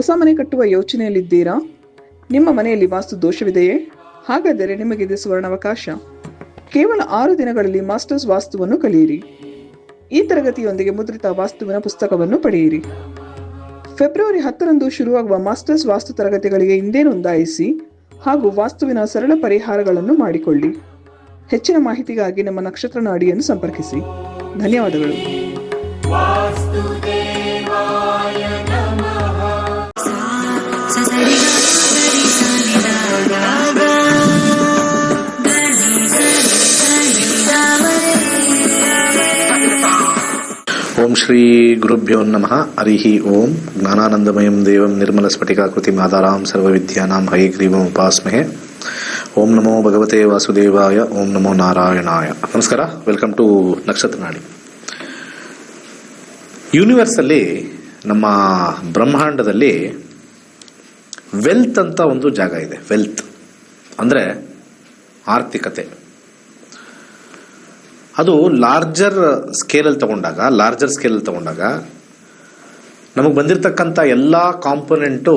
ಹೊಸ ಮನೆ ಕಟ್ಟುವ ಯೋಚನೆಯಲ್ಲಿದ್ದೀರಾ? ನಿಮ್ಮ ಮನೆಯಲ್ಲಿ ವಾಸ್ತು ದೋಷವಿದೆಯೇ? ಹಾಗಾದರೆ ನಿಮಗಿದೆ ಸುವರ್ಣಾವಕಾಶ. ಕೇವಲ 6 ದಿನಗಳಲ್ಲಿ ಮಾಸ್ಟರ್ಸ್ ವಾಸ್ತುವನ್ನು ಕಲಿಯಿರಿ. ಈ ತರಗತಿಯೊಂದಿಗೆ ಮುದ್ರಿತ ವಾಸ್ತುವಿನ ಪುಸ್ತಕವನ್ನು ಪಡೆಯಿರಿ. ಫೆಬ್ರವರಿ 10ರಂದು ಶುರುವಾಗುವ ಮಾಸ್ಟರ್ಸ್ ವಾಸ್ತು ತರಗತಿಗಳಿಗೆ ಹಿಂದೆ ನೋಂದಾಯಿಸಿ ಹಾಗೂ ವಾಸ್ತುವಿನ ಸರಳ ಪರಿಹಾರಗಳನ್ನು ಮಾಡಿಕೊಳ್ಳಿ. ಹೆಚ್ಚಿನ ಮಾಹಿತಿಗಾಗಿ ನಮ್ಮ ನಕ್ಷತ್ರ ನಾಡಿಯನ್ನು ಸಂಪರ್ಕಿಸಿ. ಧನ್ಯವಾದಗಳು. ಓಂ ಶ್ರೀ ಗುರುಭ್ಯೋ ನಮಃ. ಹರಿಹಿ ಓಂ. ಜ್ಞಾನಾನಂದಮಯಂ ದೇವಂ ನಿರ್ಮಲ ಸ್ಫಟಿಕಾಕೃತಿಂ ಆಧಾರಾಂ ಸರ್ವವಿದ್ಯಾನಾಂ ಹಯಗ್ರೀವಂ ಉಪಾಸ್ಮಹೇ. ಓಂ ನಮೋ ಭಗವತೆ ವಾಸುದೇವಾಯ. ಓಂ ನಮೋ ನಾರಾಯಣಾಯ. ನಮಸ್ಕಾರ. ವೆಲ್ಕಮ್ ಟು ನಕ್ಷತ್ರ ನಾಡಿ. ಯೂನಿವರ್ಸ್ ಅಲ್ಲಿ, ನಮ್ಮ ಬ್ರಹ್ಮಾಂಡದಲ್ಲಿ ವೆಲ್ತ್ ಅಂತ ಒಂದು ಜಾಗ ಇದೆ. ವೆಲ್ತ್ ಅಂದ್ರೆ ಆರ್ಥಿಕತೆ. ಅದು ಲಾರ್ಜರ್ ಸ್ಕೇಲಲ್ಲಿ ತಗೊಂಡಾಗ ನಮಗೆ ಬಂದಿರತಕ್ಕಂಥ ಎಲ್ಲ ಕಾಂಪೊನೆಂಟು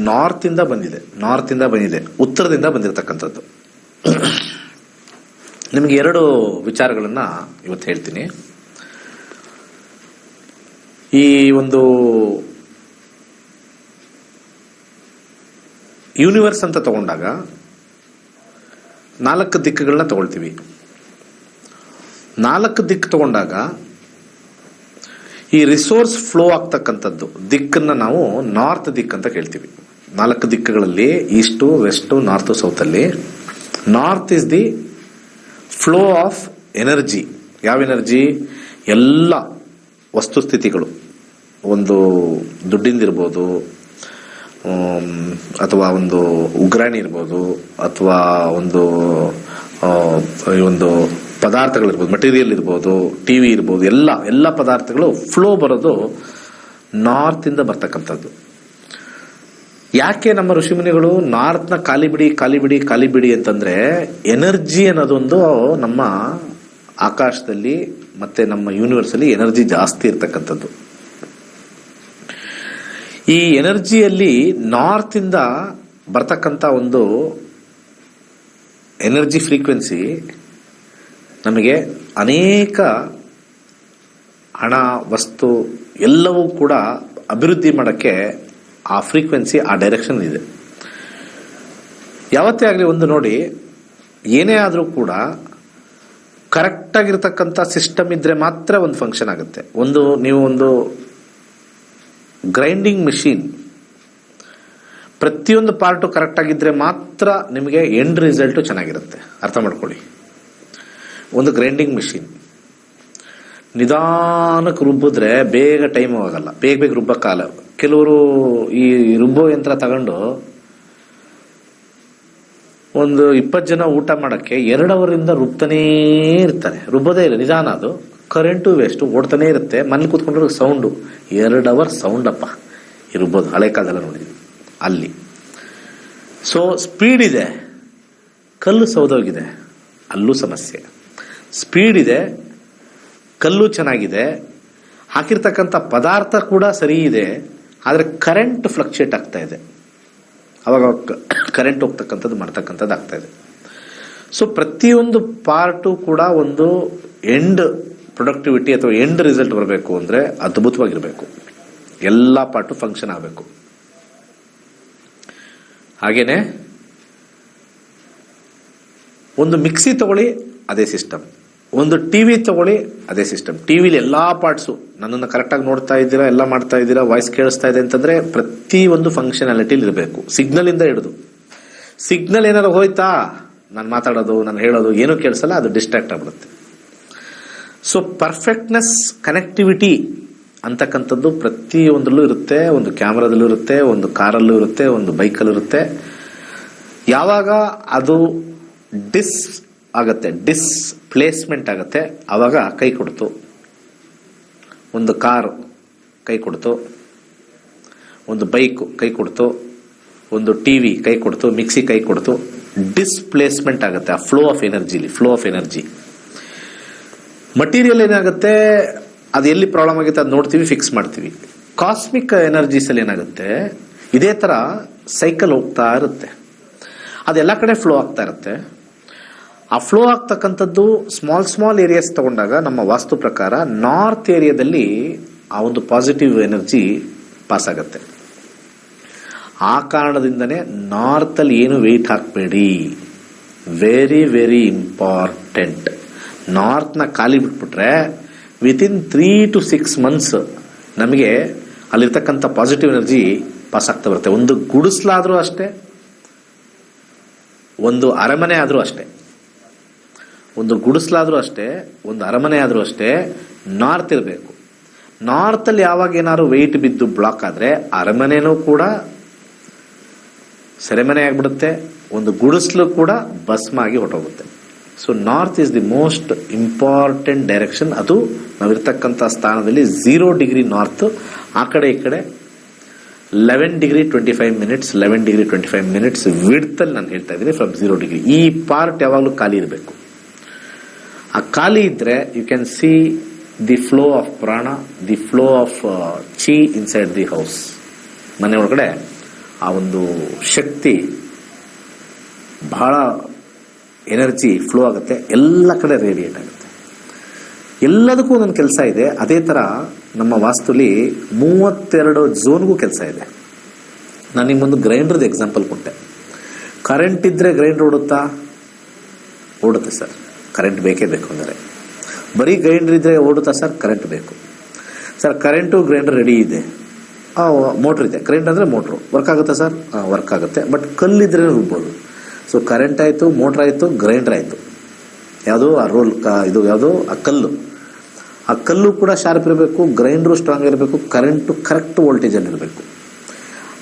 ನಾರ್ತ್ ಇಂದ ಬಂದಿದೆ, ಉತ್ತರದಿಂದ ಬಂದಿರತಕ್ಕಂಥದ್ದು. ನಿಮಗೆ 2 ವಿಚಾರಗಳನ್ನ ಇವತ್ತು ಹೇಳ್ತೀನಿ. ಈ ಒಂದು ಯೂನಿವರ್ಸ್ ಅಂತ ತಗೊಂಡಾಗ 4 ದಿಕ್ಕುಗಳನ್ನ ತಗೊಳ್ತೀವಿ. 4 ದಿಕ್ಕು ತಗೊಂಡಾಗ ಈ ರಿಸೋರ್ಸ್ ಫ್ಲೋ ಆಗ್ತಕ್ಕಂಥದ್ದು ದಿಕ್ಕನ್ನ ನಾವು ನಾರ್ತ್ ದಿಕ್ ಅಂತ ಕೇಳ್ತೀವಿ. 4 ದಿಕ್ಕುಗಳಲ್ಲಿ ಈಸ್ಟು, ವೆಸ್ಟು, ನಾರ್ತ್, ಸೌತ್ ಅಲ್ಲಿ north is the flow of energy. ಯಾವ ಎನರ್ಜಿ? ಎಲ್ಲ ವಸ್ತುಸ್ಥಿತಿಗಳು, ಒಂದು ದುಡ್ಡಿಂದಿರ್ಬೋದು, ಅಥವಾ ಒಂದು ಉಗ್ರಾಣಿ ಇರ್ಬೋದು, ಅಥವಾ ಒಂದು ಪದಾರ್ಥಗಳಿರ್ಬೋದು, ಮಟೀರಿಯಲ್ ಇರ್ಬೋದು, ಟಿವಿ ಇರ್ಬೋದು, ಎಲ್ಲ ಪದಾರ್ಥಗಳು ಫ್ಲೋ ಬರೋದು ನಾರ್ತ್ ಇಂದ ಬರ್ತಕ್ಕಂಥದ್ದು. ಯಾಕೆ ನಮ್ಮ ಋಷಿಮುನಿಗಳು ನಾರ್ತ್ನ ಖಾಲಿ ಬಿಡಿ ಅಂತಂದ್ರೆ, ಎನರ್ಜಿ ಅನ್ನೋದೊಂದು ನಮ್ಮ ಆಕಾಶದಲ್ಲಿ ಮತ್ತೆ ನಮ್ಮ ಯೂನಿವರ್ಸ್ ಅಲ್ಲಿ ಎನರ್ಜಿ ಜಾಸ್ತಿ ಇರ್ತಕ್ಕಂಥದ್ದು. ಈ ಎನರ್ಜಿಯಲ್ಲಿ ನಾರ್ತ್ ಇಂದ ಬರ್ತಕ್ಕಂಥ ಒಂದು ಎನರ್ಜಿ ಫ್ರೀಕ್ವೆನ್ಸಿ ನಮಗೆ ಅನೇಕ ಹಣ, ವಸ್ತು ಎಲ್ಲವೂ ಕೂಡ ಅಭಿವೃದ್ಧಿ ಮಾಡೋಕ್ಕೆ ಆ ಫ್ರೀಕ್ವೆನ್ಸಿ, ಆ ಡೈರೆಕ್ಷನ್ ಇದೆ. ಯಾವತ್ತೇ ಆಗಲಿ ಒಂದು ನೋಡಿ, ಏನೇ ಆದರೂ ಕೂಡ ಕರೆಕ್ಟ್ ಆಗಿರ್ತಕ್ಕಂಥ ಸಿಸ್ಟಮ್ ಇದ್ರೆ ಮಾತ್ರ ಒಂದು ಫಂಕ್ಷನ್ ಆಗುತ್ತೆ. ನೀವು ಒಂದು ಗ್ರೈಂಡಿಂಗ್ ಮಿಷಿನ್, ಪ್ರತಿಯೊಂದು ಪಾರ್ಟು ಕರೆಕ್ಟ್ ಆಗಿದ್ರೆ ಮಾತ್ರ ನಿಮಗೆ ಎಂಡ್ ರಿಸಲ್ಟ್ ಚೆನ್ನಾಗಿರುತ್ತೆ. ಅರ್ಥ ಮಾಡ್ಕೊಳ್ಳಿ. ಒಂದು ಗ್ರೈಂಡಿಂಗ್ ಮಿಷಿನ್ ನಿಧಾನಕ್ಕೆ ರುಬ್ಬಿದ್ರೆ ಬೇಗ ಟೈಮ್ ಆಗಲ್ಲ, ಬೇಗ ರುಬ್ಬಕ್ಕಾಗಲ್ಲ. ಕೆಲವರು ಈ ರುಬ್ಬೋ ಯಂತ್ರ ತಗೊಂಡು ಒಂದು 20 ಜನ ಊಟ ಮಾಡಕ್ಕೆ 2 ಅವರಿಂದ ರುಬ್ತಾನೇ ಇರ್ತಾರೆ. ರುಬ್ಬೋದೇ ಇಲ್ಲ, ನಿಧಾನ. ಅದು ಕರೆಂಟು ವೇಸ್ಟ್, ಓಡ್ತಾನೆ ಇರುತ್ತೆ. ಮನೇಲಿ ಕೂತ್ಕೊಂಡ್ರೆ ಸೌಂಡು, 2 ಅವರ್ ಸೌಂಡ್ ಅಪ್ಪ ಈ ರುಬ್ಬೋದು. ಹಳೆ ಕಾಲದಲ್ಲ ನೋಡಿದ್ವಿ ಅಲ್ಲಿ. ಸೊ ಸ್ಪೀಡ್ ಇದೆ, ಕಲ್ಲು ಸೌದೋಗಿದೆ, ಅಲ್ಲೂ ಸಮಸ್ಯೆ. ಸ್ಪೀಡ್ ಇದೆ, ಕಲ್ಲು ಚೆನ್ನಾಗಿದೆ, ಹಾಕಿರ್ತಕ್ಕಂಥ ಪದಾರ್ಥ ಕೂಡ ಸರಿ ಇದೆ, ಆದರೆ ಕರೆಂಟ್ ಫ್ಲಕ್ಚುಯೇಟ್ ಆಗ್ತಾ ಇದೆ. ಅವಾಗ ಕರೆಂಟ್ ಹೋಗ್ತಕ್ಕಂಥದ್ದು ಮಾಡ್ತಕ್ಕಂಥದ್ದು ಆಗ್ತಾ ಇದೆ. ಸೊ ಪ್ರತಿಯೊಂದು ಪಾರ್ಟು ಕೂಡ ಒಂದು ಎಂಡ್ ಪ್ರೊಡಕ್ಟಿವಿಟಿ ಅಥವಾ ಎಂಡ್ ರಿಸಲ್ಟ್ ಬರಬೇಕು ಅಂದ್ರೆ ಅದ್ಭುತವಾಗಿರ್ಬೇಕು. ಎಲ್ಲ ಪಾರ್ಟು ಫಂಕ್ಷನ್ ಆಗಬೇಕು. ಹಾಗೇನೆ ಒಂದು ಮಿಕ್ಸಿ ತಗೊಳ್ಳಿ, ಅದೇ ಸಿಸ್ಟಮ್. ಒಂದು ಟಿವಿ ತಗೊಳ್ಳಿ, ಅದೇ ಸಿಸ್ಟಮ್. ಟಿವಿಲಿ ಎಲ್ಲಾ ಪಾರ್ಟ್ಸು ನನ್ನನ್ನು ಕರೆಕ್ಟಾಗಿ ನೋಡ್ತಾ ಇದ್ದೀರಾ, ಎಲ್ಲ ಮಾಡ್ತಾ ಇದ್ದೀರಾ, ವಾಯ್ಸ್ ಕೇಳಿಸ್ತಾ ಇದೆ ಅಂತಂದ್ರೆ ಪ್ರತಿ ಒಂದು ಫಂಕ್ಷನಾಲಿಟಿಲಿ ಇರಬೇಕು. ಸಿಗ್ನಲ್ ಇಂದ ಹಿಡಿದು, ಸಿಗ್ನಲ್ ಏನಾದ್ರು ಹೋಯ್ತಾ, ನಾನು ಮಾತಾಡೋದು, ನಾನು ಹೇಳೋದು ಏನೂ ಕೇಳಿಸಲ್ಲ, ಅದು ಡಿಸ್ಟ್ರಾಕ್ಟ್ ಆಗ್ಬಿಡುತ್ತೆ. ಸೊ ಪರ್ಫೆಕ್ಟ್ನೆಸ್, ಕನೆಕ್ಟಿವಿಟಿ ಅಂತಕ್ಕಂಥದ್ದು ಪ್ರತಿಯೊಂದರಲ್ಲೂ ಇರುತ್ತೆ. ಒಂದು ಕ್ಯಾಮ್ರಾದಲ್ಲೂ ಇರುತ್ತೆ, ಒಂದು ಕಾರಲ್ಲೂ ಇರುತ್ತೆ, ಒಂದು ಬೈಕಲ್ಲೂ ಇರುತ್ತೆ. ಯಾವಾಗ ಅದು ಡಿಸ್ಪ್ಲೇಸ್ಮೆಂಟ್ ಆಗತ್ತೆ, ಆವಾಗ ಕೈ ಕೊಡ್ತು. ಒಂದು ಕಾರು ಕೈ ಕೊಡ್ತು, ಒಂದು ಬೈಕು ಕೈ ಕೊಡ್ತು, ಒಂದು ಟಿವಿ ಕೈ ಕೊಡ್ತು, ಮಿಕ್ಸಿ ಕೈ ಕೊಡ್ತು. ಡಿಸ್ಪ್ಲೇಸ್ಮೆಂಟ್ ಆಗುತ್ತೆ ಆ ಫ್ಲೋ ಆಫ್ ಎನರ್ಜಿ. ಮಟೀರಿಯಲ್ ಏನಾಗುತ್ತೆ, ಅದು ಎಲ್ಲಿ ಪ್ರಾಬ್ಲಮ್ ಆಗುತ್ತೆ ಅದು ನೋಡ್ತೀವಿ, ಫಿಕ್ಸ್ ಮಾಡ್ತೀವಿ. ಕಾಸ್ಮಿಕ್ ಎನರ್ಜೀಸ್ ಅಲ್ಲಿ ಏನಾಗುತ್ತೆ, ಇದೇ ತರ ಸೈಕಲ್ ಹೋಗ್ತಾ ಇರುತ್ತೆ. ಅದೆಲ್ಲ ಕಡೆ ಫ್ಲೋ ಆಗ್ತಾ ಇರುತ್ತೆ. ಆ ಫ್ಲೋ ಆಗ್ತಕ್ಕಂಥದ್ದು ಸ್ಮಾಲ್ ಏರಿಯಾಸ್ ತಗೊಂಡಾಗ ನಮ್ಮ ವಾಸ್ತು ಪ್ರಕಾರ ನಾರ್ತ್ ಏರಿಯಾದಲ್ಲಿ ಆ ಒಂದು ಪಾಸಿಟಿವ್ ಎನರ್ಜಿ ಪಾಸ್ ಆಗುತ್ತೆ. ಆ ಕಾರಣದಿಂದನೇ ನಾರ್ತ್ ಅಲ್ಲಿ ಏನು ವೆಯ್ಟ್ ಹಾಕಬೇಡಿ. Very very important. ನಾರ್ತ್ನ ಖಾಲಿ ಬಿಟ್ಬಿಟ್ರೆ ವಿತಿನ್ 3 to 6 months ನಮಗೆ ಅಲ್ಲಿರ್ತಕ್ಕಂಥ ಪಾಸಿಟಿವ್ ಎನರ್ಜಿ ಪಾಸ್ ಆಗ್ತಾ ಬರುತ್ತೆ. ಒಂದು ಗುಡಿಸ್ಲಾದ್ರೂ ಅಷ್ಟೇ, ಒಂದು ಅರಮನೆ ಆದ್ರೂ ಅಷ್ಟೇ, ಒಂದು ಗುಡಿಸ್ಲಾದ್ರೂ ಅಷ್ಟೇ, ಒಂದು ಅರಮನೆ ಆದ್ರೂ ಅಷ್ಟೇ, ನಾರ್ತ್ ಇರಬೇಕು. ನಾರ್ತ್ ಅಲ್ಲಿ ಯಾವಾಗ ಏನಾದ್ರು ವೆಯ್ಟ್ ಬಿದ್ದು ಬ್ಲಾಕ್ ಆದ್ರೆ ಅರಮನೆನೂ ಕೂಡ ಸೆರೆಮನೆ ಆಗ್ಬಿಡುತ್ತೆ, ಒಂದು ಗುಡಿಸ್ಲು ಕೂಡ ಭಸ್ಮ ಆಗಿ ಹೊರಟೋಗುತ್ತೆ. So north is the most important direction. ಅದು ನಾವಿರ್ತಕ್ಕಂಥ ಸ್ಥಾನದಲ್ಲಿ 0 ಡಿಗ್ರಿ ನಾರ್ತ್. ಆ ಕಡೆ ಈ ಕಡೆ 11 ಡಿಗ್ರಿ 25 ಮಿನಿಟ್ಸ್, 11 ಡಿಗ್ರಿ 25 ಮಿನಿಟ್ಸ್ ವಿಡ್ತಲ್ಲಿ ನಾನು ಹೇಳ್ತಾ ಇದ್ದೀನಿ ಫ್ರಮ್ 0 ಡಿಗ್ರಿ. ಈ ಪಾರ್ಟ್ ಯಾವಾಗಲೂ ಖಾಲಿ ಇರಬೇಕು. ಆ ಖಾಲಿ ಇದ್ರೆ you can see the flow of prana, the flow of chi inside the house. ಮನೆ ಒಳಗಡೆ ಆ ಒಂದು ಶಕ್ತಿ, ಬಹಳ ಎನರ್ಜಿ ಫ್ಲೋ ಆಗುತ್ತೆ, ಎಲ್ಲ ಕಡೆ ರೇಡಿಯೇಟ್ ಆಗುತ್ತೆ. ಎಲ್ಲದಕ್ಕೂ ಒಂದೊಂದು ಕೆಲಸ ಇದೆ. ಅದೇ ತರ ನಮ್ಮ ವಾಸ್ತುಲಿ 32 ಝೋನ್ಗೂ ಕೆಲಸ ಇದೆ. ನಾನು ನಿಮ್ಮೊಂದು ಗ್ರೈಂಡರ್ದು ಎಕ್ಸಾಂಪಲ್ ಕೊಟ್ಟೆ. ಕರೆಂಟ್ ಇದ್ರೆ ಗ್ರೈಂಡರ್ ಓಡುತ್ತಾ? ಓಡುತ್ತೆ ಸರ್, ಕರೆಂಟ್ ಬೇಕೇ ಬೇಕು. ಅಂದರೆ ಬರೀ ಗ್ರೈಂಡರ್ ಇದ್ರೆ ಓಡುತ್ತಾ ಸರ್? ಕರೆಂಟ್ ಬೇಕು ಸರ್. ಕರೆಂಟು ಗ್ರೈಂಡರ್ ರೆಡಿ ಇದೆ, ಮೋಟ್ರ್ ಇದೆ. ಕರೆಂಟ್ ಅಂದರೆ ಮೋಟ್ರು ವರ್ಕ್ ಆಗುತ್ತಾ ಸರ್? ವರ್ಕ್ ಆಗುತ್ತೆ. ಬಟ್ ಕಲ್ಲಿದ್ರೆ ರುಬ್ಬೋದು. ಸೊ ಕರೆಂಟ್ ಆಯಿತು, ಮೋಟ್ರ್ ಆಯಿತು, ಗ್ರೈಂಡರ್ ಆಯಿತು. ಯಾವುದು ಆ ರೋಲ್, ಇದು ಯಾವುದು ಆ ಕಲ್ಲು. ಆ ಕಲ್ಲು ಕೂಡ ಶಾರ್ಪ್ ಇರಬೇಕು, ಗ್ರೈಂಡ್ರು ಸ್ಟ್ರಾಂಗ್ ಇರಬೇಕು, ಕರೆಂಟು ಕರೆಕ್ಟ್ ವೋಲ್ಟೇಜಲ್ಲಿ ಇರಬೇಕು.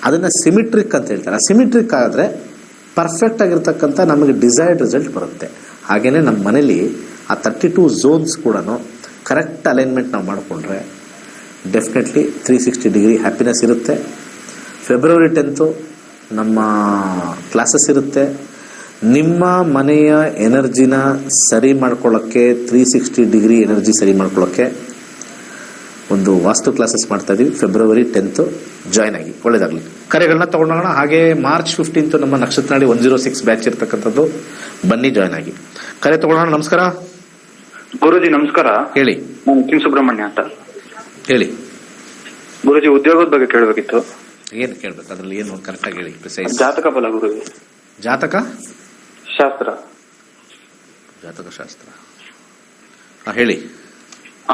ಅದನ್ನು ಸಿಮಿಟ್ರಿಕ್ ಅಂತ ಹೇಳ್ತಾರೆ. ಆ ಸಿಮಿಟ್ರಿಕ್ ಆದರೆ ಪರ್ಫೆಕ್ಟ್ ಆಗಿರ್ತಕ್ಕಂಥ ನಮಗೆ ಡಿಸೈರ್ಡ್ ರಿಸಲ್ಟ್ ಬರುತ್ತೆ. ಹಾಗೆಯೇ ನಮ್ಮ ಮನೇಲಿ ಆ 32 ಝೋನ್ಸ್ ಕೂಡ ಕರೆಕ್ಟ್ ಅಲೈನ್ಮೆಂಟ್ ನಾವು ಮಾಡಿಕೊಂಡ್ರೆ ಡೆಫಿನೆಟ್ಲಿ 360 ಡಿಗ್ರಿ ಹ್ಯಾಪಿನೆಸ್ ಇರುತ್ತೆ. ಫೆಬ್ರವರಿ 10 ನಮ್ಮ ಕ್ಲಾಸಸ್ ಇರುತ್ತೆ. ನಿಮ್ಮ ಮನೆಯ ಎನರ್ಜಿನ ಸರಿ ಮಾಡ್ಕೊಳ್ಳೋಕ್ಕೆ, 360 ಡಿಗ್ರಿ ಎನರ್ಜಿ ಸರಿ ಮಾಡ್ಕೊಳ್ಳೋಕ್ಕೆ ಒಂದು ವಾಸ್ತು ಕ್ಲಾಸಸ್ ಮಾಡ್ತಾ ಇದೀವಿ. ಫೆಬ್ರವರಿ 10 ಜಾಯ್ನ್ ಆಗಿ, ಒಳ್ಳೇದಾಗಲಿ. ಕರೆಗಳನ್ನ ತಗೊಂಡೋಗೋಣ. ಹಾಗೆ ಮಾರ್ಚ್ 15 ನಮ್ಮ ನಕ್ಷತ್ರನಾಡಿ 106 ಬ್ಯಾಚ್ ಇರ್ತಕ್ಕಂಥದ್ದು, ಬನ್ನಿ ಜಾಯ್ನ್ ಆಗಿ. ಕರೆ ತಗೊಳ್ಳೋಣ. ನಮಸ್ಕಾರ ಗುರುಜಿ. ನಮಸ್ಕಾರ. ಹೇಳಿ. ನಾನು ಕಿಂ ಸುಬ್ರಹ್ಮಣ್ಯ ಅಂತ. ಹೇಳಿ ಗುರುಜಿ, ಉದ್ಯೋಗದ ಬಗ್ಗೆ ಕೇಳಬೇಕಿತ್ತು. ಏನು ಕೇಳ್ಬೇಕು? ಅದ್ರಲ್ಲಿ ಏನು ಕರೆಕ್ಟಾಗಿ ಹೇಳಿ. ಪ್ರಿಸೈಸ್. ಜಾತಕ ಬಲ ಗುರುಜಿ. ಜಾತಕ ಶಾಸ್ತ್ರ. ಜಾತಕ ಶಾಸ್ತ್ರ ಹೇಳಿ.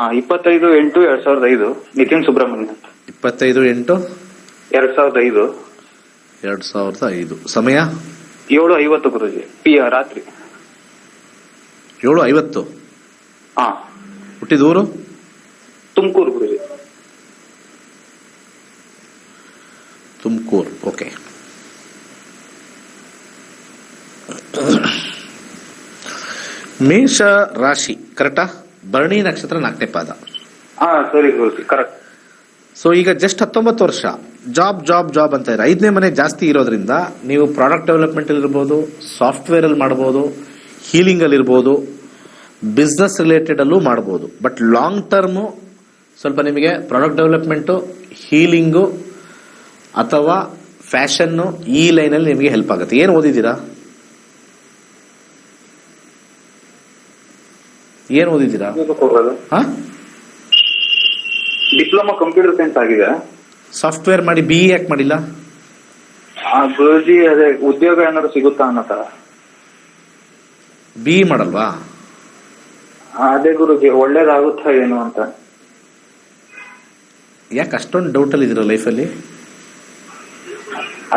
25/8/2005 ನಿತಿನ್ ಸುಬ್ರಹ್ಮಣ್ಯ ಅಂತ. 25/8/2005. 2005. ಸಮಯ 7:50 ಗುರುಜಿ. ರಾತ್ರಿ 7:50. ಹುಟ್ಟಿದ ಊರು? ತುಮಕೂರು ಗುರುಜಿ. ತುಮಕೂರು. ಓಕೆ. ಮೇಷ ರಾಶಿ ಕರೆಕ್ಟಾ? ಭರಣಿ ನಕ್ಷತ್ರ 4ನೇ ಪಾದ. ಸರಿ ಗುರುಜಿ, ಕರೆಕ್ಟ್. ಸೊ ಈಗ ಜಸ್ಟ್ 19 ವರ್ಷ. ಜಾಬ್ ಅಂತ ಇದೆ. 5ನೇ ಮನೆ ಜಾಸ್ತಿ ಇರೋದ್ರಿಂದ ನೀವು ಪ್ರಾಡಕ್ಟ್ ಡೆವಲಪ್ಮೆಂಟ್ ಅಲ್ಲಿ ಇರ್ಬೋದು, ಸಾಫ್ಟ್ವೇರ್ ಅಲ್ಲಿ ಮಾಡಬಹುದು, ಹೀಲಿಂಗ್ ಅಲ್ಲಿ ಇರ್ಬೋದು, ಬಿಸ್ನೆಸ್ ರಿಲೇಟೆಡ್ ಅಲ್ಲೂ ಮಾಡಬಹುದು. ಬಟ್ ಲಾಂಗ್ ಟರ್ಮ್ ಸ್ವಲ್ಪ ನಿಮಗೆ ಪ್ರಾಡಕ್ಟ್ ಡೆವಲಪ್ಮೆಂಟು, ಹೀಲಿಂಗು ಅಥವಾ ಫ್ಯಾಷನ್ನು ಈ ಲೈನಲ್ಲಿ ನಿಮಗೆ ಹೆಲ್ಪ್ ಆಗುತ್ತೆ. ಏನು ಓದಿದ್ದೀರಾ? ಡಿಪ್ಲೊಮಾ ಕಂಪ್ಯೂಟರ್ ಸೈನ್ಸ್ ಆಗಿದೆ. ಸಾಫ್ಟ್ವೇರ್ ಮಾಡಿ BE ಯಾಕೆ ಮಾಡಿಲ್ಲ? ಗುರುಜಿ, ಅದೇ ಉದ್ಯೋಗ ಏನಾದ್ರು ಸಿಗುತ್ತಾ ಅನ್ನೋ ತರ. BE ಮಾಡಲ್ವಾ? ಅದೇ ಗುರುಜಿ, ಒಳ್ಳೇದಾಗುತ್ತಾ ಏನು ಅಂತ. ಯಾಕೆ ಅಷ್ಟೊಂದು ಡೌಟ್ ಅಲ್ಲಿ ಇದೀರ ಲೈಫಲ್ಲಿ?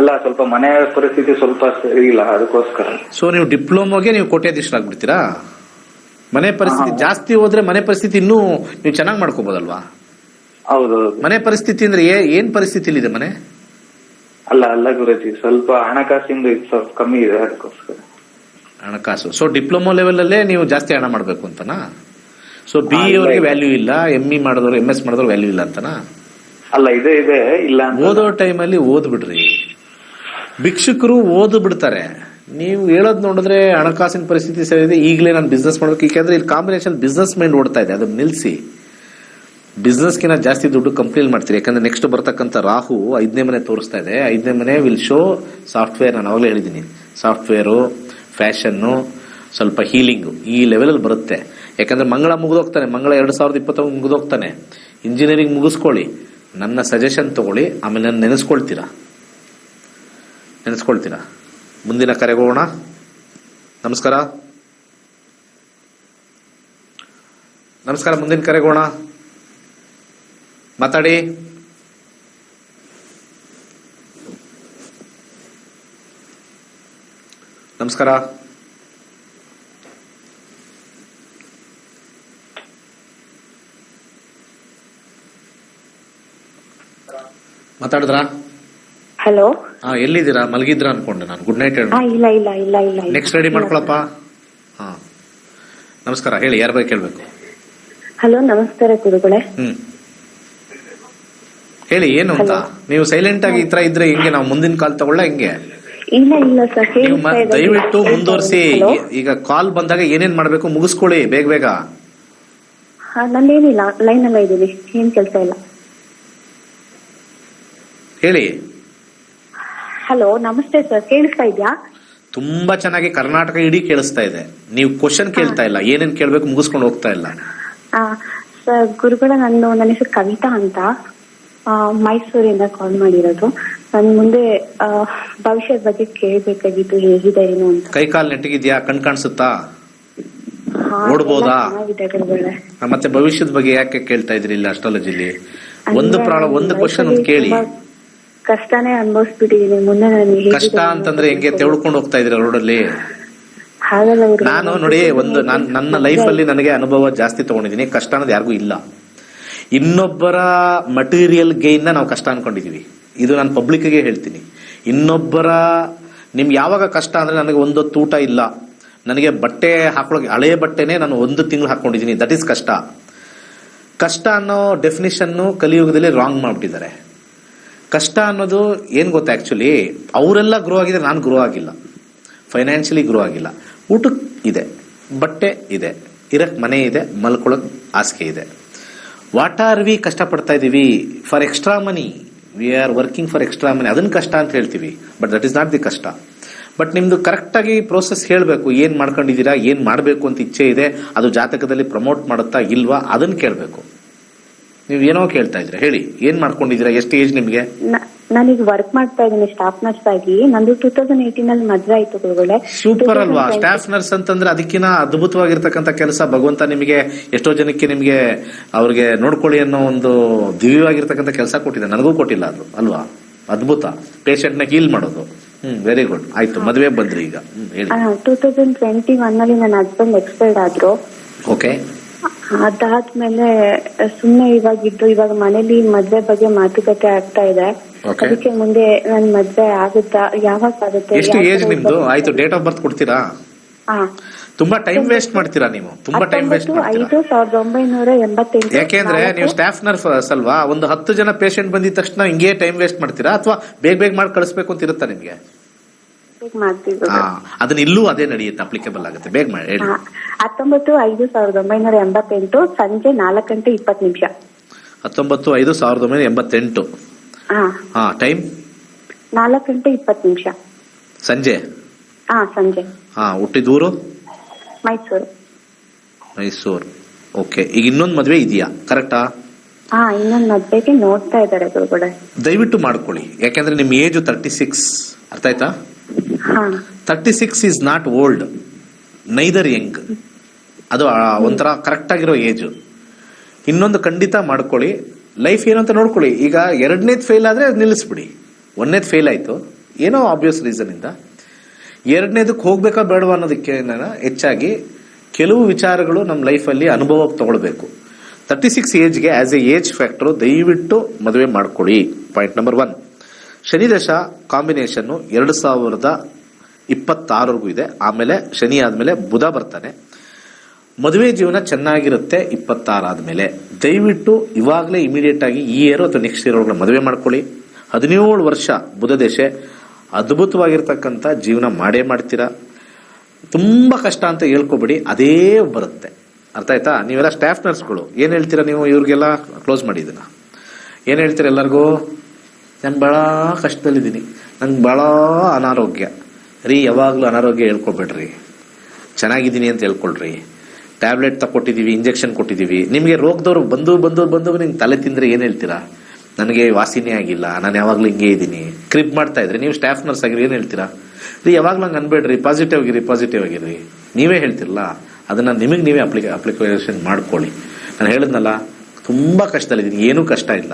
ಅಲ್ಲ, ಸ್ವಲ್ಪ ಮನೆ ಪರಿಸ್ಥಿತಿ ಸ್ವಲ್ಪ ಸರಿ ಇಲ್ಲ, ಅದಕ್ಕೋಸ್ಕರ. ಸೊ ನೀವು ಡಿಪ್ಲೊಮಾಗೆ ನೀವು ಕೋಟ್ಯಾಧೀಶರಾಗ್ಬಿಡ್ತೀರಾ? ಮನೆ ಪರಿಸ್ಥಿತಿ ಜಾಸ್ತಿ ಹೋದ್ರೆ ಮನೆ ಪರಿಸ್ಥಿತಿ ಇನ್ನೂ ನೀವು ಚೆನ್ನಾಗಿ ಮಾಡ್ಕೋಬಹುದಲ್ವಾ? ಹೌದೌದು. ಮನೆ ಪರಿಸ್ಥಿತಿ ಅಂದ್ರೆ ಏನ್ ಪರಿಸ್ಥಿತಿಲಿದೆ ಮನೆ? ಅಲ್ಲ ಗುರುಜಿ, ಸ್ವಲ್ಪ ಹಣಕಾಸಿಂದ ಸ್ವಲ್ಪ ಕಮ್ಮಿ ಇದೆ, ಅದಕ್ಕೋಸ್ಕರ. ಹಣಕಾಸು. ಸೊ ಡಿಪ್ಲೊಮಾ ಲೆವೆಲ್ ಅಲ್ಲೇ ನೀವು ಜಾಸ್ತಿ ಹಣ ಮಾಡ್ಬೇಕು ಅಂತನಾ? ಸೊ BE ಅವ್ರಿಗೆ ವ್ಯಾಲ್ಯೂ ಇಲ್ಲ, ME ಮಾಡಿದವರು MS ಮಾಡಿದವ್ರು ವ್ಯಾಲ್ಯೂ ಇಲ್ಲ ಅಂತನಾ? ಅಲ್ಲ, ಇದೆ ಇಲ್ಲ. ಓದೋ ಟೈಮಲ್ಲಿ ಓದ್ಬಿಡ್ರಿ. ಭಿಕ್ಷುಕರು ಓದು ಬಿಡ್ತಾರೆ. ನೀವು ಹೇಳೋದ್ ನೋಡಿದ್ರೆ ಹಣಕಾಸಿನ ಪರಿಸ್ಥಿತಿ ಸರಿ ಇದೆ, ಈಗಲೇ ನಾನು ಬಿಸ್ನೆಸ್ ಮಾಡ್ಬೇಕು. ಯಾಕಂದ್ರೆ ಇಲ್ಲಿ ಕಾಂಬಿನೇಷನ್ ಬಿಸ್ನೆಸ್ ಮೈಂಡ್ ಓಡ್ತಾ ಇದೆ, ಅದನ್ನ ನಿಲ್ಸಿ. ಬಿಸ್ನೆಸ್ಗಿನ ಜಾಸ್ತಿ ದುಡ್ಡು ಕಂಪ್ನಿಲಿ ಮಾಡ್ತೀರಿ. ಯಾಕಂದ್ರೆ ನೆಕ್ಸ್ಟ್ ಬರ್ತಕ್ಕಂಥ ರಾಹು 5ನೇ ಮನೆ ತೋರಿಸ್ತಾ ಇದೆ. 5ನೇ ಮನೆ ವಿಲ್ ಶೋ ಸಾಫ್ಟ್ವೇರ್. ನಾನು ಅವಾಗಲೇ ಹೇಳಿದ್ದೀನಿ, ಸಾಫ್ಟ್ವೇರು, ಫ್ಯಾಷನ್ನು, ಸ್ವಲ್ಪ ಹೀಲಿಂಗು ಈ ಲೆವೆಲಲ್ಲಿ ಬರುತ್ತೆ. ಯಾಕಂದ್ರೆ ಮಂಗಳ ಮುಗಿದೋಗ್ತಾನೆ, ಮಂಗಳ 2020 ಮುಗಿದೋಗ್ತಾನೆ. ಇಂಜಿನಿಯರಿಂಗ್ ಮುಗಿಸ್ಕೊಳ್ಳಿ, ನನ್ನ ಸಜೆಷನ್ ತಗೊಳ್ಳಿ, ಆಮೇಲೆ ನಾನು ನೆನೆಸ್ಕೊಳ್ತೀರಾ. ಮುಂದಿನ ಕರೆಗೆ ಹೋಗೋಣ. ನಮಸ್ಕಾರ. ಮುಂದಿನ ಕರೆಗೆ ಹೋಗೋಣ. ಮಾತಾಡಿ. ನಮಸ್ಕಾರ. ಮಾತಾಡಿದ್ರಾ? ಹಲೋ. ಎಲ್ಲಿದ್ದೀರಾ? ಮಲಗಿದ್ರಾ ಅನ್ಕೊಂಡೆ ನಾನು. ಗುಡ್ ನೈಟ್ ಹೇಳಿ. ಇಲ್ಲ. ನೆಕ್ಸ್ಟ್ ರೆಡಿ ಮಾಡ್ಕೊಳಪ್ಪ. ನಮಸ್ಕಾರ. ಹೇಳಿ, ಯಾರ ಬಗ್ಗೆ ಕೇಳ್ಬೇಕು? ಹಲೋ, ನಮಸ್ಕಾರ ಗುರುಗಳೇ. ಹೇಳಿ, ಏನು ಅಂತ. ನೀವು ಸೈಲೆಂಟ್ ಆಗಿ ಈ ತರ ಇದ್ರೆ ಹೆಂಗೆ? ನಾವು ಮುಂದಿನ ಕಾಲ್ ತಗೊಳ್ಳ ಹೆಂಗೆ? ಇಲ್ಲ ಸರ್, ನೀವು ದಯವಿಟ್ಟು ಮುಂದುವರಿಸಿ. ಈಗ ಕಾಲ್ ಬಂದಾಗ ಏನೇನ್ ಮಾಡ್ಬೇಕು ಮುಗಿಸ್ಕೊಳ್ಳಿ ಬೇಗ. ನಂದೇನಿಲ್ಲ, ಲೈನ್ ಎಲ್ಲ ಇದ್ದೀನಿ, ಏನ್ ಕೆಲಸ ಇಲ್ಲ. ಹೇಳಿ. ಹಲೋ, ನಮಸ್ತೆ ಸರ್, ಕೇಳಿಸ್ತಾ ಇದ್ಯಾ? ತುಂಬಾ ಚೆನ್ನಾಗಿ ಕರ್ನಾಟಕ ಇಡೀ ಕೇಳಿಸ್ತಾ ಇದೆ. ನೀವು ಕ್ವಶನ್ ಕೇಳ್ತಾ ಇಲ್ಲ, ಏನೇನ್ ಕೇಳ್ಬೇಕು ಮುಗಿಸ್ಕೊಂಡು ಹೋಗ್ತಾ ಇಲ್ಲ. ಸರ್ ಗುರುಗಳ, ನನ್ನ ಹೆಸರು ಕವಿತಾ ಅಂತ, ಮೈಸೂರಿಂದ ಕಾಲ್ ಮಾಡಿರೋದು. ನನ್ ಮುಂದೆ ಭವಿಷ್ಯದ ಬಗ್ಗೆ ಕೇಳ್ಬೇಕಾಗಿತ್ತು, ಹೇಗಿದೆ ಏನು ಅಂತ. ಕೈ ಕಾಲ್ ನೆಟ್ಟಿಗಿದ್ಯಾ? ಕಣ್ ಕಾಣಿಸುತ್ತಾ? ನೋಡ್ಬೋದಾ? ಮತ್ತೆ ಭವಿಷ್ಯದ ಬಗ್ಗೆ ಯಾಕೆ ಕೇಳ್ತಾ ಇದ್ರಿ ಇಲ್ಲ ಅಸ್ಟ್ರಾಲಜಿಲಿ? ಒಂದು ಕ್ವಶನ್ ಒಂದು ಕೇಳಿ. ಕಷ್ಟನೇ ಅನುಭವಿಸ್ಬಿಟ್ಟಿದೀನಿ. ಮುಂದೆ ನಾನು ಕಷ್ಟ ಅಂತಂದ್ರೆ ಹೆಂಗೆ ತೆವಳ್ಕೊಂಡು ಹೋಗ್ತಾ ಇದ್ದೀರಾ ರೋಡಲ್ಲಿ? ನಾನು ನೋಡಿ, ನನ್ನ ಲೈಫ್ ಅಲ್ಲಿ ನನಗೆ ಅನುಭವ ಜಾಸ್ತಿ ತಗೊಂಡಿದ್ದೀನಿ. ಕಷ್ಟ ಅನ್ನೋದು ಯಾರಿಗೂ ಇಲ್ಲ. ಇನ್ನೊಬ್ಬರ ಮಟೀರಿಯಲ್ ಗೈನ್ ನಾವು ಕಷ್ಟ ಅನ್ಕೊಂಡಿದೀವಿ. ಇದು ನಾನು ಪಬ್ಲಿಕ್ ಗೆ ಹೇಳ್ತೀನಿ. ಇನ್ನೊಬ್ಬರ ನಿಮ್ಗೆ ಯಾವಾಗ ಕಷ್ಟ ಅಂದ್ರೆ, ನನಗೆ ಒಂದೊತ್ತು ಊಟ ಇಲ್ಲ, ನನಗೆ ಬಟ್ಟೆ ಹಾಕೊಳ್ಳೋಕೆ ಹಳೆ ಬಟ್ಟೆನೆ ನಾನು 1 ತಿಂಗಳು ಹಾಕೊಂಡಿದ್ದೀನಿ, ದಟ್ ಈಸ್ ಕಷ್ಟ. ಕಷ್ಟ ಅನ್ನೋ ಡೆಫಿನಿಷನ್ ಕಲಿಯುಗದಲ್ಲಿ ರಾಂಗ್ ಮಾಡ್ಬಿಟ್ಟಿದ್ದಾರೆ. ಕಷ್ಟ ಅನ್ನೋದು ಏನ್ ಗೊತ್ತಾ, ಆಕ್ಚುಲಿ ಅವರೆಲ್ಲ ಗ್ರೋ ಆಗಿದ್ರೆ ನಾನು ಗ್ರೋ ಆಗಿಲ್ಲ, ಫೈನಾನ್ಷಿಯಲಿ ಗ್ರೋ ಆಗಿಲ್ಲ. ಊಟಕ್ಕೆ ಇದೆ, ಬಟ್ಟೆ ಇದೆ, ಇರಕ್ ಮನೆ ಇದೆ, ಮಲ್ಕೊಳ್ಳೋಕ್ ಹಾಸಿಗೆ ಇದೆ. ವಾಟ್ ಆರ್ ವಿ ಕಷ್ಟಪಡ್ತಾ ಇದೀವಿ? For extra money. We are working for extra money. ಅದನ್ನ ಕಷ್ಟ ಅಂತ ಹೇಳ್ತೀವಿ, but that is not the ಕಷ್ಟ. ಬಟ್ ನಿಮ್ದು ಕರೆಕ್ಟ್ ಆಗಿ ಪ್ರೋಸೆಸ್ ಹೇಳ್ಬೇಕು. ಏನ್ ಮಾಡ್ಕೊಂಡಿದ್ದೀರಾ, ಏನ್ ಮಾಡ್ಬೇಕು ಅಂತ ಇಚ್ಛೆ ಇದೆ, ಅದು ಜಾತಕದಲ್ಲಿ ಪ್ರಮೋಟ್ ಮಾಡುತ್ತಾ ಇಲ್ವಾ, ಅದನ್ನ ಕೇಳ್ಬೇಕು. ನೀವು ಏನೋ ಕೇಳ್ತಾ ಇದ್ರೆ ಹೇಳಿ, ಏನ್ ಮಾಡ್ಕೊಂಡಿದ್ದೀರಾ, ಎಷ್ಟು ಏಜ್ ನಿಮ್ಗೆ? ನಾನೀಗ ವರ್ಕ್ ಮಾಡ್ತಾ ಇದ್ದೀನಿ ಸ್ಟಾಫ್ ನರ್ಸ್ ಆಗಿ. ನಂದು 2018 ಅಲ್ಲಿ ಮದ್ವೆ ಆಯ್ತು ಗುರುಗಳೇ. ಸೂಪರ್ ಅಲ್ವಾ? ಸ್ಟಾಫ್ ನರ್ಸ್ ಅಂತಂದ್ರೆ ಅದಕ್ಕಿಂತ ಅದ್ಭುತವಾಗಿರ್ತಕ್ಕಂಥ ಕೆಲಸ. ಭಗವಂತ ನಿಮಗೆ ಎಷ್ಟೋ ಜನಕ್ಕೆ ನಿಮ್ಗೆ ಅವ್ರಿಗೆ ನೋಡ್ಕೊಳ್ಳಿ ಅನ್ನೋ ಒಂದು ದಿವ್ಯವಾಗಿರ್ತಕ್ಕಂಥ ಕೆಲಸ ಕೊಟ್ಟಿದೆ. ನನಗೂ ಕೊಟ್ಟಿಲ್ಲ ಅದು, ಅಲ್ವಾ? ಅದ್ಭುತ. ಪೇಷಂಟ್ ನ ಹೀಲ್ ಮಾಡೋದು. Very good. ಆಯ್ತು, ಮದ್ವೆ ಬಂದ್ರಿ ಈಗ. ಹೇಳಿ. 2021 ಅಲ್ಲಿ ನನ್ನ ಹಸ್ಬೆಂಡ್ ಎಕ್ಸ್ಪೈರ್ಡ್ ಆದ್ರು. ಓಕೆ. ಅದಾದ್ಮೇಲೆ ಸುಮ್ನೆ ಇವಾಗ ಮನೇಲಿ ಮದ್ವೆ ಬಗ್ಗೆ ಮಾತುಕತೆ ಆಗ್ತಾ ಇದೆ. ಅದಕ್ಕೆ ಮುಂದೆ ನನ್ ಮದ್ವೆ ಆಗುತ್ತಾ, ಯಾವಾಗ ಆಗುತ್ತೆ? ಎಷ್ಟು ಏಜ್ ನಿಮ್ದು? ಆಯ್ತು, ಡೇಟ್ ಆಫ್ ಬರ್ತ್ ಕೊಡ್ತೀರಾ? ತುಂಬಾ ಟೈಮ್ ವೇಸ್ಟ್ ಮಾಡ್ತೀರಾ ನೀವು. ತುಂಬಾ ಟೈಮ್ ವೇಸ್ಟ್ ಮಾಡ್ತೀರಾ. 1988. ಯಾಕೆಂದ್ರೆ ನೀವು ಸ್ಟಾಫ್ ನರ್ಸ್ ಅಲ್ವಾ? ಒಂದು 10 ಜನ ಪೇಷಂಟ್ ಬಂದಿದ ತಕ್ಷಣ ಹಿಂಗೆ ಟೈಮ್ ವೇಸ್ಟ್ ಮಾಡ್ತೀರಾ, ಅಥವಾ ಬೇಗ ಮಾಡಿ ಕಳಿಸ್ಬೇಕು ಅಂತ ಇರುತ್ತಾ ನಿಮ್ಗೆ? ಅದನ್ನ ಇಲ್ಲೂ ಅದೇ ನಡೆಯುತ್ತೆ, ಅಪ್ಲಿಕೇಬಲ್ ಆಗುತ್ತೆ. ಬೇಗ ಮಾಡಿ ಹೇಳಿ. 19/5/1988 ಸಂಜೆ 4:20. 19/5/1988. ಟೈಮ್ 4:20 ಸಂಜೆ. ಸಂಜೆ. ಹುಟ್ಟಿದೂರು? ಮೈಸೂರು. ಓಕೆ. ಈಗ ಇನ್ನೊಂದು ಮದ್ವೆ ಇದೆಯಾ? ಕರೆಕ್ಟಾ? ಇನ್ನೊಂದು ಮದ್ವೆಗೆ ನೋಡ್ತಾ ಇದ್ದಾರೆ ಗುರುಗಳೇ. ದಯವಿಟ್ಟು ಮಾಡ್ಕೊಳ್ಳಿ. ಯಾಕಂದ್ರೆ ನಿಮ್ ಏಜ್ 36. ಅರ್ಥ ಆಯ್ತಾ? 36 is not old, neither Young. ಅದು ಒಂಥರ ಕರೆಕ್ಟ್ ಆಗಿರೋ ಏಜ್. ಇನ್ನೊಂದು ಖಂಡಿತ ಮಾಡ್ಕೊಳ್ಳಿ. ಲೈಫ್ ಏನು ಅಂತ ನೋಡ್ಕೊಳ್ಳಿ. ಈಗ 2ನೇದು ಫೇಲ್ ಆದ್ರೆ ನಿಲ್ಲಿಸ್ಬಿಡಿ. 1ನೇದು ಫೇಲ್ ಆಯ್ತು, ಏನೋ ಆಬ್ವಿಯಸ್ ರೀಸನ್ ಇಂದ. 2ನೇದಕ್ಕೆ ಹೋಗ್ಬೇಕಾ ಬೇಡವಾ ಅನ್ನೋದಕ್ಕೆ ಹೆಚ್ಚಾಗಿ ಕೆಲವು ವಿಚಾರಗಳು ನಮ್ಮ ಲೈಫಲ್ಲಿ ಅನುಭವಕ್ಕೆ ತಗೊಳ್ಬೇಕು. 36 ಏಜ್ಗೆ ಆಸ್ ಎ ಏಜ್ ಫ್ಯಾಕ್ಟರ್ ದಯವಿಟ್ಟು ಮದುವೆ ಮಾಡ್ಕೊಳ್ಳಿ. Point number 1. ಶನಿ ದಶ ಕಾಂಬಿನೇಷನ್ 2026 ಇದೆ. ಆಮೇಲೆ ಶನಿ ಆದ್ಮೇಲೆ ಬುಧ ಬರ್ತಾನೆ. ಮದುವೆ ಜೀವನ ಚೆನ್ನಾಗಿರುತ್ತೆ 26 ಆದ್ಮೇಲೆ. ದಯವಿಟ್ಟು ಇವಾಗಲೇ ಇಮಿಡಿಯೇಟ್ ಆಗಿ ಈ ಇಯರ್ ಅಥವಾ ನೆಕ್ಸ್ಟ್ ಇಯರ್ ಒಳಗೆ ಮದುವೆ ಮಾಡ್ಕೊಳ್ಳಿ. 17 ವರ್ಷ ಬುಧ ದೇಶ, ಅದ್ಭುತವಾಗಿರ್ತಕ್ಕಂಥ ಜೀವನ ಮಾಡೇ ಮಾಡ್ತೀರಾ. ತುಂಬಾ ಕಷ್ಟ ಅಂತ ಹೇಳ್ಕೊಬೇಡಿ, ಅದೇ ಬರುತ್ತೆ. ಅರ್ಥ ಆಯ್ತಾ? ನೀವೆಲ್ಲ ಸ್ಟಾಫ್ ನರ್ಸ್ಗಳು ಏನು ಹೇಳ್ತೀರಾ ನೀವು? ಇವ್ರಿಗೆಲ್ಲ ಕ್ಲೋಸ್ ಮಾಡಿ ಇದನ್ನ. ಏನು ಹೇಳ್ತೀರಾ ಎಲ್ಲರಿಗೂ? ನಾನು ಭಾಳ ಕಷ್ಟದಲ್ಲಿದ್ದೀನಿ, ನಂಗೆ ಭಾಳ ಅನಾರೋಗ್ಯ ರೀ. ಯಾವಾಗಲೂ ಅನಾರೋಗ್ಯ ಹೇಳ್ಕೊಬೇಡ್ರಿ, ಚೆನ್ನಾಗಿದ್ದೀನಿ ಅಂತ ಹೇಳ್ಕೊಳ್ರಿ. ಟ್ಯಾಬ್ಲೆಟ್ ತಗೊಟ್ಟಿದ್ದೀವಿ, ಇಂಜೆಕ್ಷನ್ ಕೊಟ್ಟಿದ್ದೀವಿ. ನಿಮಗೆ ರೋಗದವ್ರು ಬಂದು ನಿಮ್ಗೆ ತಲೆ ತಿಂದರೆ ಏನು ಹೇಳ್ತೀರಾ? ನನಗೆ ವಾಸಿನೇ ಆಗಿಲ್ಲ, ನಾನು ಯಾವಾಗಲೂ ಹಿಂಗೆ ಇದ್ದೀನಿ. ಕ್ರಿಪ್ ಮಾಡ್ತಾ ಇದ್ರಿ, ನೀವು ಸ್ಟಾಫ್ ನರ್ಸ್ ಆಗಿರಿ ಏನು ಹೇಳ್ತೀರಾ? ರೀ ಯಾವಾಗಲೂ ಹಂಗೆ ಅನ್ಬೇಡ್ರಿ, ಪಾಸಿಟಿವ್ ಆಗಿರಿ. ನೀವೇ ಹೇಳ್ತಿರಲ್ಲ, ಅದನ್ನು ನಿಮಗೆ ನೀವೇ ಅಪ್ಲಿಕೇಶನ್ ಮಾಡ್ಕೊಳ್ಳಿ. ನಾನು ಹೇಳಿದ್ನಲ್ಲ, ತುಂಬ ಕಷ್ಟದಲ್ಲಿದ್ದೀನಿ, ಏನೂ ಕಷ್ಟ ಇಲ್ಲ.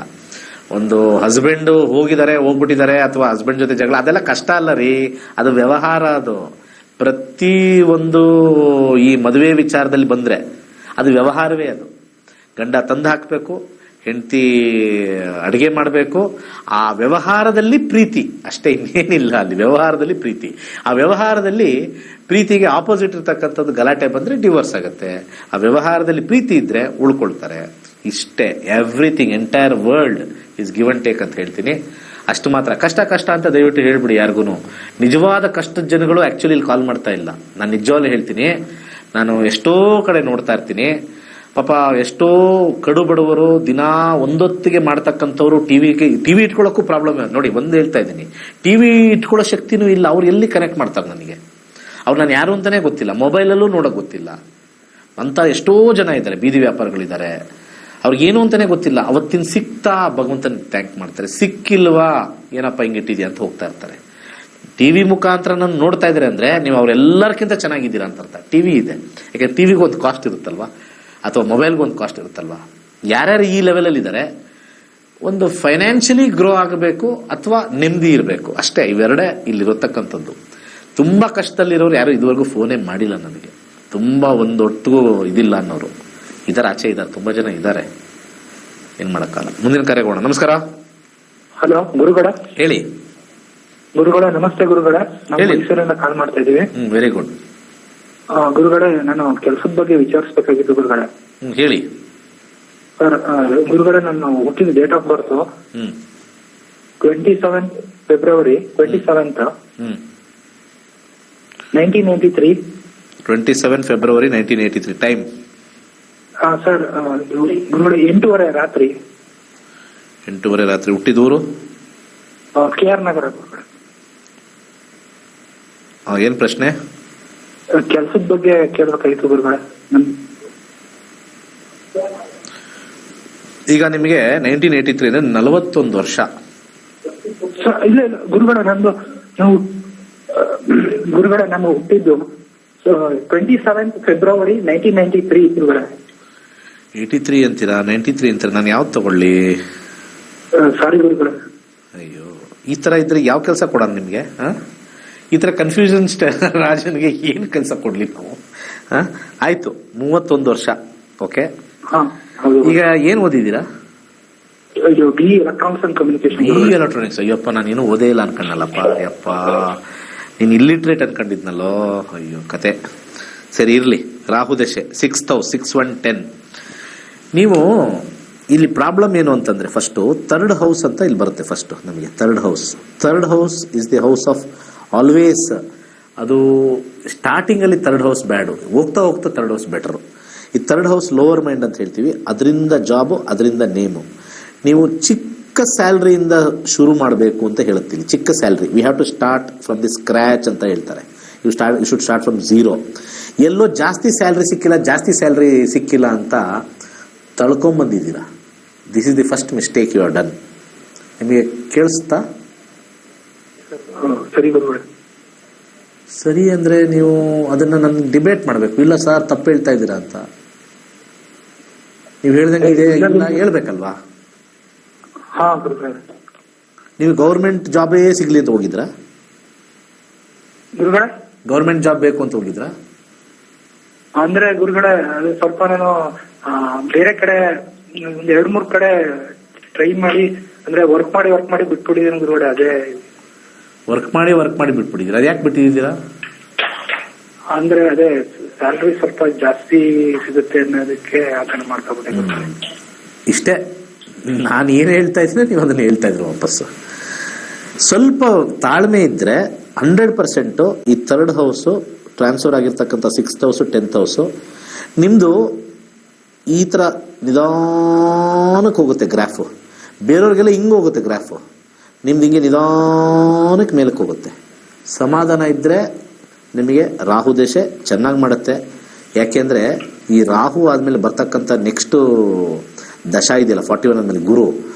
ಒಂದು ಹಸ್ಬೆಂಡು ಹೋಗ್ಬಿಟ್ಟಿದ್ದಾರೆ ಅಥವಾ ಹಸ್ಬೆಂಡ್ ಜೊತೆ ಜಗಳ, ಅದೆಲ್ಲ ಕಷ್ಟ ಅಲ್ಲ ರೀ, ಅದು ವ್ಯವಹಾರ. ಅದು ಪ್ರತಿ ಒಂದು ಈ ಮದುವೆ ವಿಚಾರದಲ್ಲಿ ಬಂದರೆ ಅದು ವ್ಯವಹಾರವೇ. ಅದು ಗಂಡ ತಂದು ಹಾಕಬೇಕು, ಹೆಂಡತಿ ಅಡುಗೆ ಮಾಡಬೇಕು. ಆ ವ್ಯವಹಾರದಲ್ಲಿ ಪ್ರೀತಿ ಅಷ್ಟೇ, ಇನ್ನೇನಿಲ್ಲ. ಅಲ್ಲಿ ವ್ಯವಹಾರದಲ್ಲಿ ಪ್ರೀತಿ. ಆ ವ್ಯವಹಾರದಲ್ಲಿ ಪ್ರೀತಿಗೆ ಆಪೋಸಿಟ್ ಇರ್ತಕ್ಕಂಥದ್ದು ಗಲಾಟೆ ಬಂದರೆ ಡಿವೋರ್ಸ್ ಆಗುತ್ತೆ. ಆ ವ್ಯವಹಾರದಲ್ಲಿ ಪ್ರೀತಿ ಇದ್ರೆ ಉಳ್ಕೊಳ್ತಾರೆ. ಇಷ್ಟೇ. Everything, entire world is give and take ಅಂತ ಹೇಳ್ತೀನಿ. ಅಷ್ಟು ಮಾತ್ರ. ಕಷ್ಟ ಅಂತ ದಯವಿಟ್ಟು ಹೇಳ್ಬಿಡಿ ಯಾರಿಗೂ. ನಿಜವಾದ ಕಷ್ಟದ ಜನಗಳು ಆಕ್ಚುಲಿ ಇಲ್ಲಿ ಕಾಲ್ ಮಾಡ್ತಾ ಇಲ್ಲ. ನಾನು ನಿಜವಾಗ್ಲೂ ಹೇಳ್ತೀನಿ, ನಾನು ಎಷ್ಟೋ ಕಡೆ ನೋಡ್ತಾ ಇರ್ತೀನಿ. ಪಾಪ ಎಷ್ಟೋ ಕಡು ಬಡವರು ದಿನ ಒಂದೊತ್ತಿಗೆ ಮಾಡ್ತಕ್ಕಂಥವ್ರು ಟಿವಿ ಇಟ್ಕೊಳ್ಳೋಕ್ಕೂ ಪ್ರಾಬ್ಲಮ್ ನೋಡಿ. ಒಂದು ಹೇಳ್ತಾ ಇದ್ದೀನಿ, ಟಿವಿ ಇಟ್ಕೊಳ್ಳೋ ಶಕ್ತಿನೂ ಇಲ್ಲ. ಅವ್ರು ಎಲ್ಲಿ ಕನೆಕ್ಟ್ ಮಾಡ್ತಾರೆ ನನಗೆ? ಅವ್ರು ನಾನು ಯಾರು ಅಂತಾನೆ ಗೊತ್ತಿಲ್ಲ, ಮೊಬೈಲಲ್ಲೂ ನೋಡೋಕೆ ಗೊತ್ತಿಲ್ಲ ಅಂತ ಎಷ್ಟೋ ಜನ ಇದ್ದಾರೆ. ಬೀದಿ ವ್ಯಾಪಾರಗಳಿದ್ದಾರೆ, ಅವ್ರಿಗೇನು ಅಂತಾನೆ ಗೊತ್ತಿಲ್ಲ. ಅವತ್ತಿನ ಸಿಕ್ತಾ ಭಗವಂತನ ಥ್ಯಾಂಕ್ ಮಾಡ್ತಾರೆ, ಸಿಕ್ಕಿಲ್ವಾ ಏನಪ್ಪ ಹಿಂಗಿಟ್ಟಿದ್ಯಾ ಅಂತ ಹೋಗ್ತಾ ಇರ್ತಾರೆ. ಟಿವಿ ಮುಖಾಂತರ ನಾನು ನೋಡ್ತಾ ಇದ್ದಾರೆ ಅಂದ್ರೆ ನೀವು ಅವರೆಲ್ಲರಿಗಿಂತ ಚೆನ್ನಾಗಿದ್ದೀರಾ ಅಂತ ಅರ್ಥ. ಟಿವಿ ಇದೆ, ಯಾಕೆ ಟಿವಿಗೆ ಒಂದು ಕಾಸ್ಟ್ ಇರುತ್ತಲ್ವಾ, ಅಥವಾ ಮೊಬೈಲ್ಗೆ ಒಂದು ಕಾಸ್ಟ್ ಇರುತ್ತಲ್ವಾ. ಯಾರ್ಯಾರು ಈ ಲೆವೆಲಲ್ಲಿ ಇದ್ದಾರೆ, ಒಂದು ಫೈನಾನ್ಷಿಯಲಿ ಗ್ರೋ ಆಗಬೇಕು ಅಥವಾ ನೆಮ್ಮದಿ ಇರಬೇಕು ಅಷ್ಟೇ. ಇವೆರಡೇ ಇಲ್ಲಿರತಕ್ಕಂಥದ್ದು. ತುಂಬ ಕಷ್ಟದಲ್ಲಿರೋರು ಯಾರು ಇದುವರೆಗೂ ಫೋನೇ ಮಾಡಿಲ್ಲ ನನಗೆ. ತುಂಬ ಒಂದೊಟ್ಟಿಗೂ ಇದಿಲ್ಲ ಅನ್ನೋರು ಇದ್ದಾರೆ, ಆಚೆ ಇದ್ದಾರೆ, ತುಂಬ ಜನ ಇದ್ದಾರೆ. ಏನು ಮಾಡೋಕ್ಕಾಗಲ್ಲ. ಮುಂದಿನ ಕರೆಗೋಣ. ನಮಸ್ಕಾರ. ಹಲೋ ಗುರುಗಳ. ಹೇಳಿ ಗುರುಗಳ. ನಮಸ್ತೆ ಗುರುಗಳ. ನಾವು ಮೈಸೂರಿಂದ ಕಾಲ್ ಮಾಡ್ತಾ ಇದೀವಿ. Very good. ಗುರುಗಳೇ, ನಾನು ಕೆಲಸದ ಬಗ್ಗೆ ವಿಚಾರಿಸಬೇಕಾಗಿತ್ತು ಗುರುಗಳೇ. ಹೇಳಿ ಸರ್. ಗುರುಗಳೇ, ನಾನು ಹುಟ್ಟಿದ date of birth 27 February 27th 1983. 27 February 1983. Time? Sir ಗುರುಗಳೇ 8:30 ರಾತ್ರಿ. 8:30 ರಾತ್ರಿ. ಹುಟ್ಟಿದೂರು? KR ನಗರ ಗುರುಗಳೇ. ಏನ್ ಪ್ರಶ್ನೆ? ಕೆಲಸದ ಬಗ್ಗೆ ಕೇಳಬೇಕಾಗಿತ್ತು ಗುರುಗಳೇ. ಈಗ ನಿಮಗೆ 1983 ಅಂದ್ರೆ 41 ವರ್ಷ. ಇಲ್ಲ ಇಲ್ಲ ಗುರುಗಳೇ, ಗುರುಗಳೇ ನಾನು ಹುಟ್ಟಿದ್ದು 27 ಫೆಬ್ರವರಿ 1993 ಗುರುಗಳೇ. 83 ಅಂತೀರಾ, 93 ಅಂತೀರಾ? ನಾನು ಯಾವ್ದು ತಗೊಳ್ಳಿ? ಸಾರಿ ಗುರುಗಳೇ. ಅಯ್ಯೋ, ಈ ತರ ಇದ್ರೆ ಯಾವ ಕೆಲಸ ಕೊಡೋಣ ನಿಮ್ಗೆ? ಈ ತರ ಕನ್ಫ್ಯೂಷನ್ ರಾಜನಿಗೆ ಏನ್ ಕೆಲಸ ಕೊಡ್ಲಿ ನಾವು? ಆಯ್ತು, 31 ವರ್ಷ. ಓಕೆ. ಈಗ ಏನ್ ಓದಿದ್ದೀರಾ? BE electronics and communication. BE electronics. Ayyappa, ನಾನೇನು ಓದೇ ಇಲ್ಲ ಅನ್ಕೊಂಡಲ್ಲಪ್ಪ. ಅಯ್ಯಪ್ಪ, ನೀನ್ ಇಲ್ಲಿಟ್ರೇಟ್ ಅನ್ಕೊಂಡಿದ್ನಲ್ಲೋ. ಅಯ್ಯೋ ಕತೆ. ಸರಿ ಇರ್ಲಿ. ರಾಹು ದಶೆ 6th house 6-1-10. ನೀವು ಇಲ್ಲಿ ಪ್ರಾಬ್ಲಮ್ ಏನು ಅಂತಂದ್ರೆ, ಫಸ್ಟ್ 3rd house ಅಂತ ಇಲ್ಲಿ ಬರುತ್ತೆ. ಫಸ್ಟ್ ನಮಗೆ 3rd house is the house of always. ಅದು ಸ್ಟಾರ್ಟಿಂಗ್ ಅಲ್ಲಿ 3rd house ಬ್ಯಾಡು, ಹೋಗ್ತಾ 3rd house ಬೆಟರ್. ಈ 3rd house ಲೋವರ್ ಮೈಂಡ್ ಅಂತ ಹೇಳ್ತೀವಿ. ಅದರಿಂದ ಜಾಬು, ಅದರಿಂದ ನೇಮು. ನೀವು ಚಿಕ್ಕ ಸ್ಯಾಲ್ರಿಯಿಂದ ಶುರು ಮಾಡಬೇಕು ಅಂತ ಹೇಳುತ್ತೀವಿ. ಚಿಕ್ಕ salary, we have to start from the scratch ಅಂತ ಹೇಳ್ತಾರೆ. You should start from 0. ಎಲ್ಲೋ ಜಾಸ್ತಿ ಸ್ಯಾಲ್ರಿ ಸಿಕ್ಕಿಲ್ಲ ಅಂತ ತಳ್ಕೊಂಬಂದಿದ್ದೀರಾ. This is the first mistake you are done. ನಿಮಗೆ ಕೇಳಿಸ್ತಾ? ಸರಿ ಅಂದ್ರೆ ನೀವು ಅದನ್ನ ನನ್ಗೆ ಡಿಬೇಟ್ ಮಾಡಬೇಕು. ಇಲ್ಲ ಸರ್ ತಪ್ಪು ಹೇಳ್ತಾ ಇದ್ದೀರಾ ಅಂತ ನೀವು ಹೇಳ್ದಂಗೆ ಇದೆ ಹೇಳ್ಬೇಕಲ್ವಾ? ನೀವು ಗೌರ್ಮೆಂಟ್ ಜಾಬೇ ಸಿಗ್ಲಿ ಅಂತ ಹೋಗಿದ್ರಾ? ಗೌರ್ಮೆಂಟ್ ಜಾಬ್ ಬೇಕು ಅಂತ ಹೋಗಿದ್ರಾ? ಅಂದ್ರೆ ಗುರುಗಳೇ, ಸ್ವಲ್ಪ ನಾನು ಬೇರೆ ಕಡೆ 2-3 ಕಡೆ ಟ್ರೈ ಮಾಡಿ, ಅಂದ್ರೆ ವರ್ಕ್ ಮಾಡಿ ಬಿಟ್ಬಿಟ್ಟಿದ್ದೀನಿ ಗುರುಗಳೇ. ಅದೇ ವರ್ಕ್ ಮಾಡಿ ಬಿಟ್ಬಿಟ್ಟಿದ್ದೀರಾ? ಅದು ಯಾಕೆ ಬಿಟ್ಟಿದ್ದೀರಾ? ಅಂದ್ರೆ ಅದೇ ಸ್ಯಾಲ್ರಿ ಸ್ವಲ್ಪ ಜಾಸ್ತಿ ಸಿಗುತ್ತೆ ಅನ್ನೋದಕ್ಕೆ ಆತನ ಮಾಡ್ಕೊಬಿಟ್ಟೆ. ಇಷ್ಟೇ. ನಾನು ಏನು ಹೇಳ್ತಾ ಇದ್ದೀನಿ ನೀವು ಅದನ್ನು ಹೇಳ್ತಾ ಇದ್ರು ವಾಪಸ್ಸು. ಸ್ವಲ್ಪ ತಾಳ್ಮೆ ಇದ್ರೆ 100% ಈ 3rd house ಟ್ರಾನ್ಸ್ಫರ್ ಆಗಿರ್ತಕ್ಕಂಥ 6th house 10th house ನಿಮ್ದು ಈ ಥರ ನಿಧಾನಕ್ಕೆ ಹೋಗುತ್ತೆ ಗ್ರಾಫು. ಬೇರೆಯವ್ರಿಗೆಲ್ಲ ಹಿಂಗೆ ಹೋಗುತ್ತೆ ಗ್ರಾಫು, ನಿಮ್ದು ಹಿಂಗೆ ನಿಧಾನಕ್ಕೆ ಮೇಲಕ್ಕೆ ಹೋಗುತ್ತೆ. ಸಮಾಧಾನ ಇದ್ದರೆ ನಿಮಗೆ ರಾಹು ದಶೆ ಚೆನ್ನಾಗಿ ಮಾಡುತ್ತೆ. ಯಾಕೆಂದರೆ ಈ ರಾಹು ಆದಮೇಲೆ ಬರ್ತಕ್ಕಂಥ ನೆಕ್ಸ್ಟು ದಶ ಇದೆಯಲ್ಲ 41 ಆದಮೇಲೆ ಗುರು,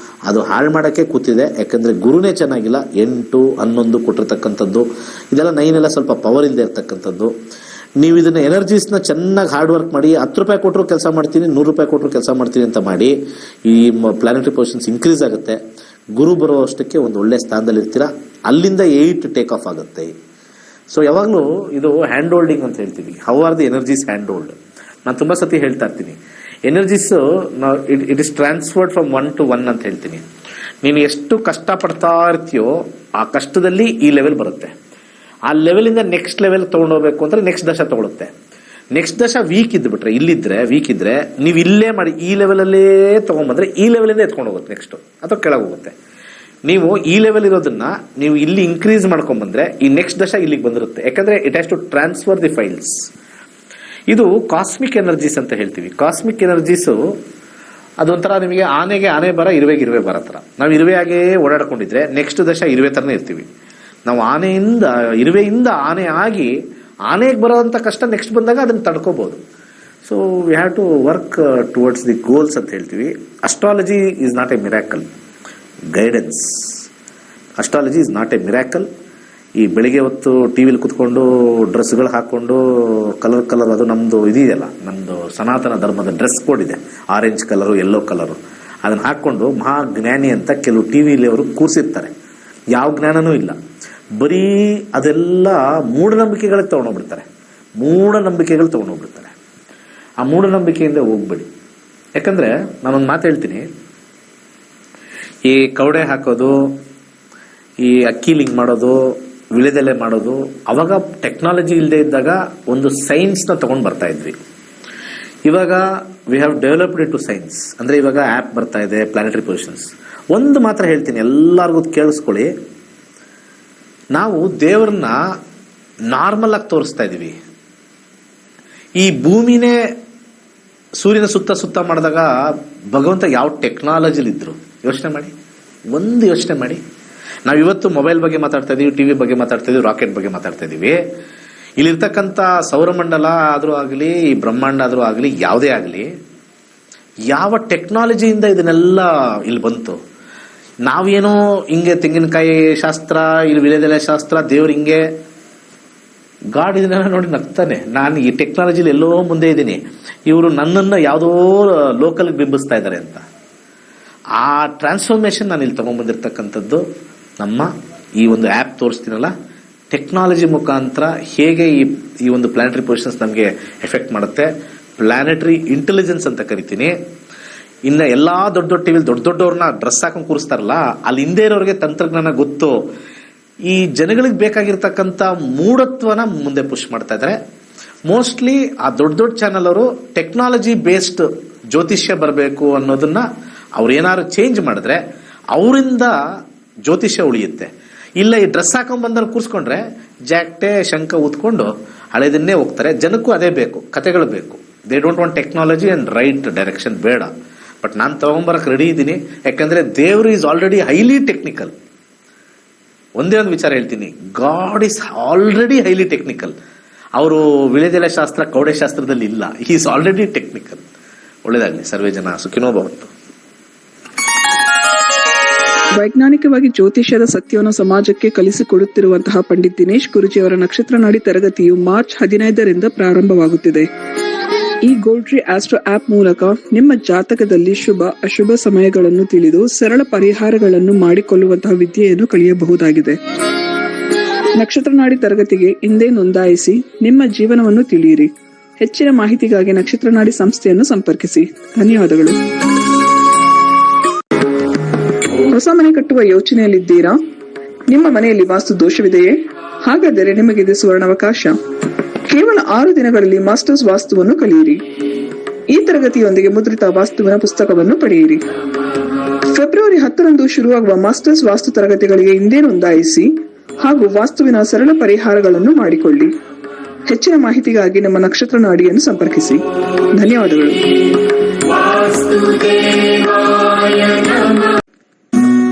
ಅದು ಹಾಳು ಮಾಡೋಕ್ಕೆ ಕೂತಿದೆ. ಯಾಕೆಂದರೆ ಗುರುನೇ ಚೆನ್ನಾಗಿಲ್ಲ. 8, 11 ಕೊಟ್ಟಿರ್ತಕ್ಕಂಥದ್ದು, ಇದೆಲ್ಲ 9 ಎಲ್ಲ ಸ್ವಲ್ಪ ಪವರ್ ಇಲ್ಲದೆ ಇರ್ತಕ್ಕಂಥದ್ದು. ನೀವು ಇದನ್ನು ಎನರ್ಜೀಸ್ನ ಚೆನ್ನಾಗಿ ಹಾರ್ಡ್ ವರ್ಕ್ ಮಾಡಿ, 10 ರೂಪಾಯಿ ಕೊಟ್ಟರು ಕೆಲಸ ಮಾಡ್ತೀನಿ, 100 ರೂಪಾಯಿ ಕೊಟ್ಟರು ಕೆಲಸ ಮಾಡ್ತೀನಿ ಅಂತ ಮಾಡಿ ಈ ಪ್ಲಾನೆಟರಿ ಪೊಸಿಷನ್ಸ್ ಇನ್ಕ್ರೀಸ್ ಆಗುತ್ತೆ. ಗುರು ಬರೋ ಅಷ್ಟಕ್ಕೆ ಒಂದು ಒಳ್ಳೆ ಸ್ಥಾನದಲ್ಲಿ ಇರ್ತೀರ. ಅಲ್ಲಿಂದ 8 ಟೇಕ್ ಆಫ್ ಆಗುತ್ತೆ. ಸೊ ಯಾವಾಗಲೂ ಇದು ಹ್ಯಾಂಡ್ ಹೋಲ್ಡಿಂಗ್ ಅಂತ ಹೇಳ್ತೀವಿ. How are the energies hand hold? ನಾನು ತುಂಬ ಸತಿ ಹೇಳ್ತಾ ಇರ್ತೀನಿ, energies it is transferred from 1 to 1 ಅಂತ ಹೇಳ್ತೀನಿ. ನೀನು ಎಷ್ಟು ಕಷ್ಟಪಡ್ತಾ ಇರ್ತೀಯೋ ಆ ಕಷ್ಟದಲ್ಲಿ ಈ ಲೆವೆಲ್ ಬರುತ್ತೆ. ಆ ಲೆವೆಲಿಂದ ನೆಕ್ಸ್ಟ್ ಲೆವೆಲ್ ತೊಗೊಂಡೋಗ್ಬೇಕು ಅಂದರೆ ನೆಕ್ಸ್ಟ್ ದಶ ತೊಗೊಳುತ್ತೆ. ನೆಕ್ಸ್ಟ್ ದಶ ವೀಕ್ ಇದ್ದುಬಿಟ್ರೆ, ಇಲ್ಲಿದ್ದರೆ ವೀಕ್ ಇದ್ದರೆ ನೀವು ಇಲ್ಲೇ ಮಾಡಿ ಈ ಲೆವೆಲಲ್ಲೇ ತೊಗೊಂಬಂದರೆ ಈ ಲೆವೆಲಿಂದ ಎತ್ಕೊಂಡು ಹೋಗುತ್ತೆ ನೆಕ್ಸ್ಟು, ಅಥವಾ ಕೆಳಗೆ ಹೋಗುತ್ತೆ. ನೀವು ಈ ಲೆವೆಲ್ ಇರೋದನ್ನ ನೀವು ಇಲ್ಲಿ ಇನ್ಕ್ರೀಸ್ ಮಾಡ್ಕೊಂಡ್ಬಂದ್ರೆ ಈ ನೆಕ್ಸ್ಟ್ ದಶ ಇಲ್ಲಿಗೆ ಬಂದಿರುತ್ತೆ. ಯಾಕಂದರೆ it has to transfer the files. ಇದು ಕಾಸ್ಮಿಕ್ ಎನರ್ಜೀಸ್ ಅಂತ ಹೇಳ್ತೀವಿ. ಕಾಸ್ಮಿಕ್ ಎನರ್ಜೀಸು ಅದೊಂಥರ ನಿಮಗೆ ಆನೆಗೆ ಆನೆ ಬರ, ಇರುವೆಗೆ ಇರುವೆ ಬರೋ ಥರ. ನಾವು ಇರುವೆಯಾಗೇ ಓಡಾಡ್ಕೊಂಡಿದ್ರೆ ನೆಕ್ಸ್ಟ್ ದಶ ಇರುವೆ ಥರನೇ ಇರ್ತೀವಿ. ನಾವು ಇರುವೆಯಿಂದ ಆನೆ ಆಗಿ ಆನೆಗೆ ಬರೋವಂಥ ಕಷ್ಟ ನೆಕ್ಸ್ಟ್ ಬಂದಾಗ ಅದನ್ನು ತಡ್ಕೋಬೋದು. So we have to work towards the goals ಅಂತ ಹೇಳ್ತೀವಿ. Astrology is not a miracle, guidance. Astrology is not a miracle. ಈ ಬೆಳಿಗ್ಗೆ ಹೊತ್ತು ಟಿ ವಿಲಿ ಕುತ್ಕೊಂಡು ಡ್ರೆಸ್ಗಳು ಹಾಕ್ಕೊಂಡು ಕಲರ್ ಅದು ನಮ್ಮದು ಇದೆಯಲ್ಲ, ನಮ್ಮದು ಸನಾತನ ಧರ್ಮದ ಡ್ರೆಸ್ ಕೋಡ್ ಇದೆ, ಆರೆಂಜ್ ಕಲರು, ಯೆಲ್ಲೋ ಕಲರು. ಅದನ್ನು ಹಾಕ್ಕೊಂಡು ಮಹಾಜ್ಞಾನಿ ಅಂತ ಕೆಲವು ಟಿ ವಿಲಿ ಅವರು ಕೂರಿಸಿರ್ತಾರೆ. ಯಾವ ಜ್ಞಾನನೂ ಇಲ್ಲ, ಬರೀ ಅದೆಲ್ಲ ಮೂಢನಂಬಿಕೆಗಳಿಗೆ ತೊಗೊಂಡೋಗ್ಬಿಡ್ತಾರೆ. ಆ ಮೂಢನಂಬಿಕೆಯಿಂದ ಹೋಗ್ಬೇಡಿ. ಯಾಕಂದರೆ ನಾನೊಂದು ಮಾತು ಹೇಳ್ತೀನಿ, ಈ ಕವಡೆ ಹಾಕೋದು, ಈ ಅಕ್ಕಿ ಲಿಂಕ್ ಮಾಡೋದು, ವಿಳೆದೆಲೆ ಮಾಡೋದು, ಅವಾಗ ಟೆಕ್ನಾಲಜಿ ಇಲ್ಲದೆ ಇದ್ದಾಗ ಒಂದು ಸೈನ್ಸ್ನ ತೊಗೊಂಡು ಬರ್ತಾ ಇದ್ವಿ. ಇವಾಗ we have developed into science. ಅಂದರೆ ಇವಾಗ ಆ್ಯಪ್ ಬರ್ತಾ ಇದೆ, ಪ್ಲಾನೆಟರಿ ಪೊಸಿಷನ್ಸ್. ಒಂದು ಮಾತ್ರ ಹೇಳ್ತೀನಿ, ಎಲ್ಲರಿಗೂ ಕೇಳಿಸ್ಕೊಳ್ಳಿ. ನಾವು ದೇವ್ರನ್ನ ನಾರ್ಮಲ್ ಆಗಿ ತೋರಿಸ್ತಾ ಇದ್ದೀವಿ. ಈ ಭೂಮಿನೇ ಸೂರ್ಯನ ಸುತ್ತ ಮಾಡಿದಾಗ ಭಗವಂತ ಯಾವ ಟೆಕ್ನಾಲಜಿಲಿದ್ರು ಯೋಚನೆ ಮಾಡಿ. ಯೋಚನೆ ಮಾಡಿ. ನಾವಿವತ್ತು ಮೊಬೈಲ್ ಬಗ್ಗೆ ಮಾತಾಡ್ತಾ ಇದೀವಿ, ಟಿವಿ ಬಗ್ಗೆ ಮಾತಾಡ್ತಾ ಇದೀವಿ, ರಾಕೆಟ್ ಬಗ್ಗೆ ಮಾತಾಡ್ತಾ ಇದೀವಿ. ಇಲ್ಲಿರ್ತಕ್ಕಂಥ ಸೌರಮಂಡಲ ಆದರೂ ಆಗಲಿ, ಈ ಬ್ರಹ್ಮಾಂಡ ಆದರೂ ಆಗಲಿ, ಯಾವುದೇ ಆಗಲಿ, ಯಾವ ಟೆಕ್ನಾಲಜಿಯಿಂದ ಇದನ್ನೆಲ್ಲ ಇಲ್ಲಿ ಬಂತು? ನಾವೇನೋ ಹಿಂಗೆ ತೆಂಗಿನಕಾಯಿ ಶಾಸ್ತ್ರ, ಇಲ್ಲಿ ವಿಳೆದೆಲೆ ಶಾಸ್ತ್ರ, ದೇವ್ರು ಹಿಂಗೆ. ಗಾಡ್ ಇದನ್ನೆಲ್ಲ ನೋಡಿ ನಗ್ತಾನೆ. ನಾನು ಈ ಟೆಕ್ನಾಲಜಿಲಿ ಎಲ್ಲೋ ಮುಂದೆ ಇದ್ದೀನಿ, ಇವರು ನನ್ನನ್ನು ಯಾವುದೋ ಲೋಕಲ್ಗೆ ಬಿಂಬಿಸ್ತಾ ಇದ್ದಾರೆ ಅಂತ. ಆ ಟ್ರಾನ್ಸ್ಫಾರ್ಮೇಶನ್ ನಾನು ಇಲ್ಲಿ ತೊಗೊಂಡ್ಬಂದಿರ್ತಕ್ಕಂಥದ್ದು ನಮ್ಮ ಈ ಒಂದು ಆ್ಯಪ್ ತೋರಿಸ್ತೀನಲ್ಲ, ಟೆಕ್ನಾಲಜಿ ಮುಖಾಂತರ ಹೇಗೆ ಈ ಒಂದು ಪ್ಲಾನೆಟರಿ ಪೊಸಿಷನ್ಸ್ ನಮಗೆ ಎಫೆಕ್ಟ್ ಮಾಡುತ್ತೆ. ಪ್ಲಾನೆಟರಿ ಇಂಟೆಲಿಜೆನ್ಸ್ ಅಂತ ಕರಿತೀನಿ. ಇನ್ನು ಎಲ್ಲ ದೊಡ್ಡ ಟಿವಿಲಿ ದೊಡ್ಡವ್ರನ್ನ ಡ್ರೆಸ್ ಹಾಕೊಂಡು ಕೂರಿಸ್ತಾರಲ್ಲ, ಅಲ್ಲಿ ಹಿಂದೆ ಇರೋರಿಗೆ ತಂತ್ರಜ್ಞಾನ ಗೊತ್ತು. ಈ ಜನಗಳಿಗೆ ಬೇಕಾಗಿರ್ತಕ್ಕಂಥ ಮೂಢತ್ವನ ಮುಂದೆ ಪುಷ್ ಮಾಡ್ತಾ ಇದ್ದಾರೆ. ಮೋಸ್ಟ್ಲಿ ಆ ದೊಡ್ಡ ಚಾನಲ್ ಅವರು ಟೆಕ್ನಾಲಜಿ ಬೇಸ್ಡ್ ಜ್ಯೋತಿಷ್ಯ ಬರಬೇಕು ಅನ್ನೋದನ್ನ ಅವ್ರೇನಾದ್ರು ಚೇಂಜ್ ಮಾಡಿದ್ರೆ ಅವರಿಂದ ಜ್ಯೋತಿಷ್ಯ ಉಳಿಯುತ್ತೆ. ಇಲ್ಲ ಈ ಡ್ರೆಸ್ ಹಾಕೊಂಡ್ ಬಂದಲ್ಲಿ ಕೂರಿಸ್ಕೊಂಡ್ರೆ ಜಾಕ್ಟೆ ಶಂಕ ಊದ್ಕೊಂಡು ಹಳೆದನ್ನೇ ಹೋಗ್ತಾರೆ. ಜನಕ್ಕೂ ಅದೇ ಬೇಕು, ಕತೆಗಳು ಬೇಕು. They don't want technology and write direction ಬೇಡ. ಬಟ್ ನಾನು ತಗೊಂಬರಕ್ಕೆ ರೆಡಿ ಇದ್ದೀನಿ. ಯಾಕಂದ್ರೆ ದೇವರು ಈಸ್ ಆಲ್ರೆಡಿ ಹೈಲಿ ಟೆಕ್ನಿಕಲ್. ಒಂದೇ ಒಂದು ವಿಚಾರ ಹೇಳ್ತೀನಿ, god is already highly technical. ಅವರು ವಿಳೆದೆಲೆ ಶಾಸ್ತ್ರ, ಕವಡೆ ಶಾಸ್ತ್ರದಲ್ಲಿ ಇಲ್ಲ. He is already technical. ಒಳ್ಳೆಯದಾಗಲಿ. ಸರ್ವೇ ಜನ ಸುಖಿನೋ ಭವಂತು. ವೈಜ್ಞಾನಿಕವಾಗಿ ಜ್ಯೋತಿಷ್ಯದ ಸತ್ಯವನ್ನು ಸಮಾಜಕ್ಕೆ ಕಲಿಸಿಕೊಡುತ್ತಿರುವಂತಹ ಪಂಡಿತ್ ದಿನೇಶ್ ಗುರುಜಿಯವರ ನಕ್ಷತ್ರ ನಾಡಿ ತರಗತಿಯು ಮಾರ್ಚ್ 15ರಿಂದ ಪ್ರಾರಂಭವಾಗುತ್ತಿದೆ. ಈ ಗೋಲ್ಡ್ರಿ ಆಸ್ಟ್ರೋ ಆಪ್ ಮೂಲಕ ನಿಮ್ಮ ಜಾತಕದಲ್ಲಿ ಶುಭ ಅಶುಭ ಸಮಯಗಳನ್ನು ತಿಳಿದು ಸರಳ ಪರಿಹಾರಗಳನ್ನು ಮಾಡಿಕೊಳ್ಳುವಂತಹ ವಿದ್ಯೆಯನ್ನು ಕಲಿಯಬಹುದಾಗಿದೆ. ನಕ್ಷತ್ರ ನಾಡಿ ತರಗತಿಗೆ ಇಂದೇ ನೋಂದಾಯಿಸಿ ನಿಮ್ಮ ಜೀವನವನ್ನು ತಿಳಿಯಿರಿ. ಹೆಚ್ಚಿನ ಮಾಹಿತಿಗಾಗಿ ನಕ್ಷತ್ರ ನಾಡಿ ಸಂಸ್ಥೆಯನ್ನು ಸಂಪರ್ಕಿಸಿ. ಧನ್ಯವಾದಗಳು. ಹೊಸ ಮನೆ ಕಟ್ಟುವ ಯೋಚನೆಯಲ್ಲಿದ್ದೀರಾ? ನಿಮ್ಮ ಮನೆಯಲ್ಲಿ ವಾಸ್ತು ದೋಷವಿದೆಯೇ? ಹಾಗಾದರೆ ನಿಮಗಿದೆ ಸುವರ್ಣಾವಕಾಶ. ಕೇವಲ 6 ದಿನಗಳಲ್ಲಿ ಮಾಸ್ಟರ್ಸ್ ವಾಸ್ತುವನ್ನು ಕಲಿಯಿರಿ. ಈ ತರಗತಿಯೊಂದಿಗೆ ಮುದ್ರಿತ ವಾಸ್ತುವಿನ ಪುಸ್ತಕವನ್ನು ಪಡೆಯಿರಿ. ಫೆಬ್ರವರಿ 10ರಂದು ಶುರುವಾಗುವ ಮಾಸ್ಟರ್ಸ್ ವಾಸ್ತು ತರಗತಿಗಳಿಗೆ ಇಂದೇ ನೋಂದಾಯಿಸಿ ಹಾಗೂ ವಾಸ್ತುವಿನ ಸರಳ ಪರಿಹಾರಗಳನ್ನು ಮಾಡಿಕೊಳ್ಳಿ. ಹೆಚ್ಚಿನ ಮಾಹಿತಿಗಾಗಿ ನಮ್ಮ ನಕ್ಷತ್ರ ನಾಡಿಯನ್ನು ಸಂಪರ್ಕಿಸಿ. ಧನ್ಯವಾದಗಳು.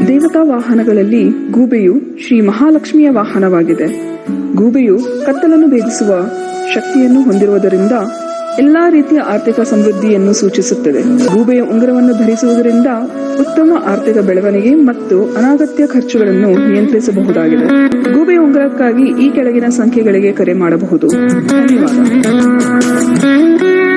ದೇವತಾ ವಾಹನಗಳಲ್ಲಿ ಗೂಬೆಯು ಶ್ರೀ ಮಹಾಲಕ್ಷ್ಮಿಯ ವಾಹನವಾಗಿದೆ. ಗೂಬೆಯು ಕತ್ತಲನ್ನು ಭೇದಿಸುವ ಶಕ್ತಿಯನ್ನು ಹೊಂದಿರುವುದರಿಂದ ಎಲ್ಲಾ ರೀತಿಯ ಆರ್ಥಿಕ ಸಮೃದ್ಧಿಯನ್ನು ಸೂಚಿಸುತ್ತದೆ. ಗೂಬೆಯ ಉಂಗುರವನ್ನು ಧರಿಸುವುದರಿಂದ ಉತ್ತಮ ಆರ್ಥಿಕ ಬೆಳವಣಿಗೆ ಮತ್ತು ಅನಗತ್ಯ ಖರ್ಚುಗಳನ್ನು ನಿಯಂತ್ರಿಸಬಹುದಾಗಿದೆ. ಗೂಬೆಯ ಉಂಗುರಕ್ಕಾಗಿ ಈ ಕೆಳಗಿನ ಸಂಖ್ಯೆಗಳಿಗೆ ಕರೆ ಮಾಡಬಹುದು. ಧನ್ಯವಾದ.